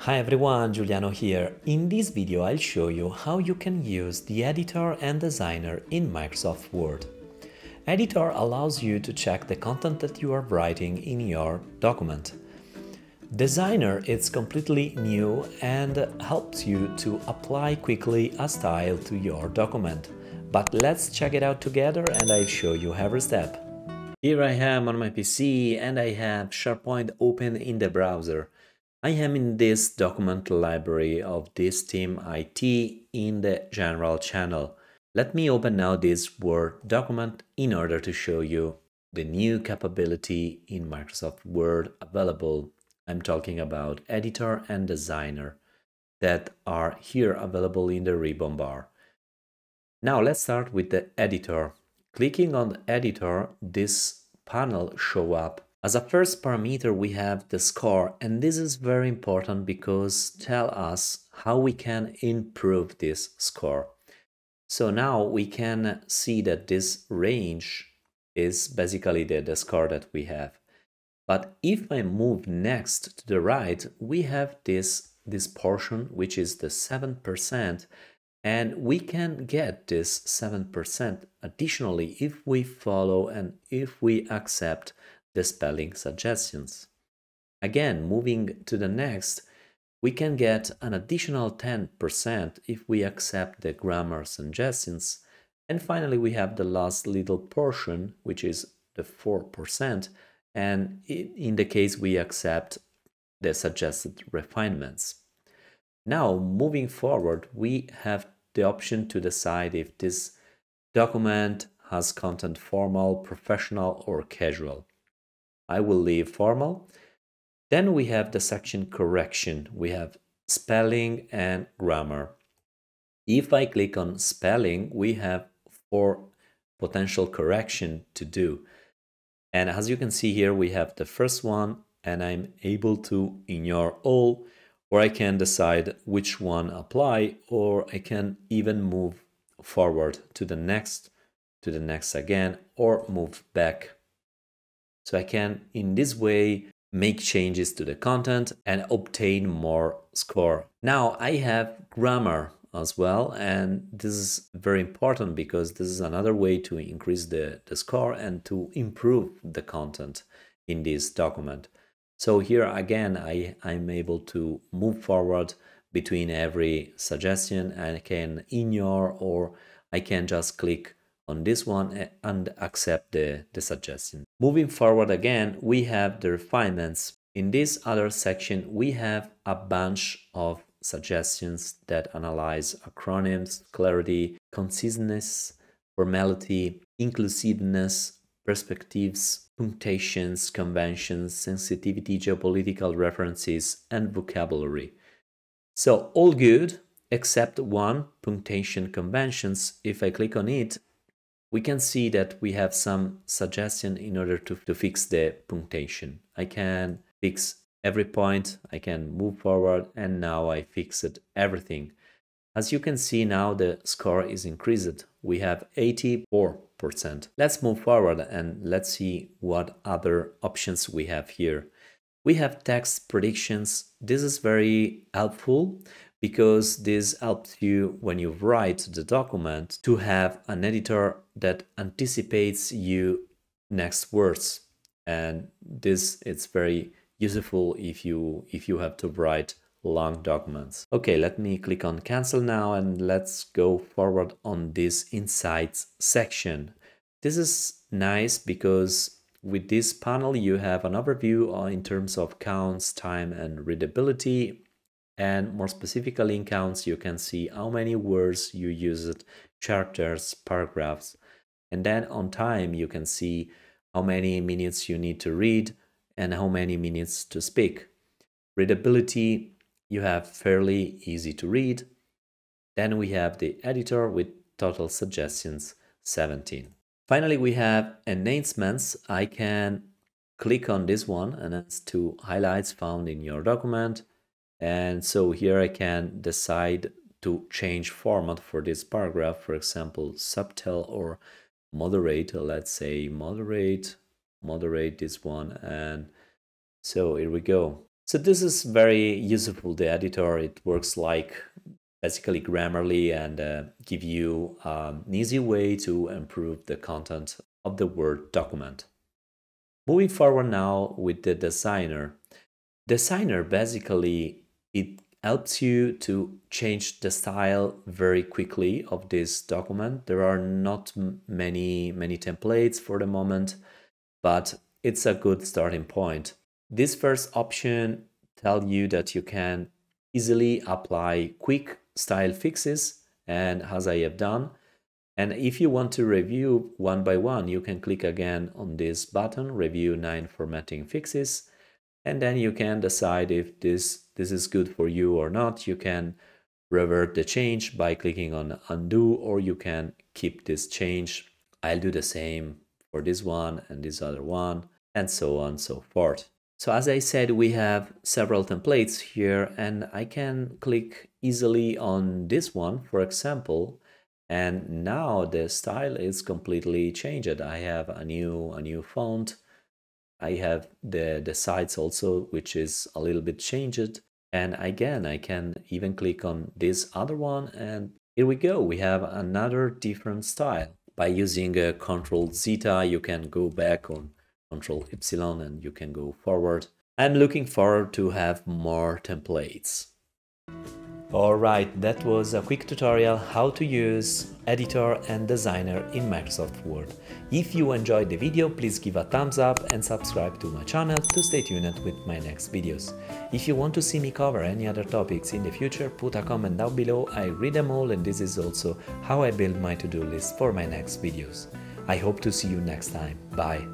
Hi everyone, Giuliano here. In this video I'll show you how you can use the editor and designer in Microsoft Word. Editor allows you to check the content that you are writing in your document. Designer is completely new and helps you to apply quickly a style to your document. But let's check it out together and I'll show you every step. Here I am on my PC and I have SharePoint open in the browser. I am in this document library of this team IT in the general channel. Let me open now this Word document in order to show you the new capability in Microsoft Word available. I'm talking about editor and designer that are here available in the ribbon bar. Now let's start with the editor. Clicking on the editor, this panel shows up. As a first parameter, we have the score, and this is very important because tell us how we can improve this score. So now we can see that this range is basically the score that we have. But if I move next to the right, we have this portion, which is the 7%, and we can get this 7% additionally if we follow and if we accept the spelling suggestions. Again, moving to the next, we can get an additional 10% if we accept the grammar suggestions. And finally, we have the last little portion, which is the 4%, and in the case we accept the suggested refinements. Now, moving forward, we have the option to decide if this document has content formal, professional, or casual. I will leave formal. Then we have the section correction. We have spelling and grammar. If I click on spelling, we have 4 potential correction to do. And as you can see here, we have the first one, and I'm able to ignore all, or I can decide which one apply, or I can even move forward to the next again, or move back. So I can, in this way, make changes to the content and obtain more score. Now I have grammar as well, and this is very important because this is another way to increase the score and to improve the content in this document. So here again, I'm able to move forward between every suggestion, and I can ignore, or I can just click on this one and accept the suggestion. Moving forward again, we have the refinements. In this other section, we have a bunch of suggestions that analyze acronyms, clarity, conciseness, formality, inclusiveness, perspectives, punctuations, conventions, sensitivity, geopolitical references, and vocabulary. So all good, except one, punctuation conventions. If I click on it, we can see that we have some suggestion in order to fix the punctuation. I can fix every point, I can move forward, and now I fixed everything. As you can see now, the score is increased. We have 84%. Let's move forward and let's see what other options we have here. We have text predictions. This is very helpful because this helps you when you write the document to have an editor that anticipates you next words. And this is very useful if you have to write long documents. Okay, let me click on cancel now and let's go forward on this insights section. This is nice because with this panel you have an overview in terms of counts, time, and readability. And more specifically in counts, you can see how many words you used, chapters, paragraphs. And then on time, you can see how many minutes you need to read and how many minutes to speak. Readability, you have fairly easy to read. Then we have the editor with total suggestions, 17. Finally, we have enhancements. I can click on this one and it's to highlights found in your document. And so here I can decide to change format for this paragraph, for example, subtle or moderate. Let's say moderate this one. And so here we go. So this is very useful, the editor. It works like basically Grammarly and give you an easy way to improve the content of the Word document. Moving forward now with the designer. Designer basically it helps you to change the style very quickly of this document. There are not many templates for the moment, but it's a good starting point. This first option tells you that you can easily apply quick style fixes, and as I have done. And if you want to review one by one, you can click again on this button, Review 9 Formatting Fixes, and then you can decide if this is good for you or not. You can revert the change by clicking on Undo, or you can keep this change. I'll do the same for this one and this other one, and so on and so forth. So as I said, we have several templates here, and I can click easily on this one, for example, and now the style is completely changed. I have a new font. I have the sides also, which is a little bit changed. And again, I can even click on this other one, and here we go. We have another different style. By using a Ctrl Zeta, you can go back on Ctrl Y and you can go forward. I'm looking forward to have more templates. Alright, that was a quick tutorial how to use Editor and Designer in Microsoft Word. If you enjoyed the video, please give a thumbs up and subscribe to my channel to stay tuned with my next videos. If you want to see me cover any other topics in the future, put a comment down below. I read them all, and this is also how I build my to-do list for my next videos. I hope to see you next time. Bye!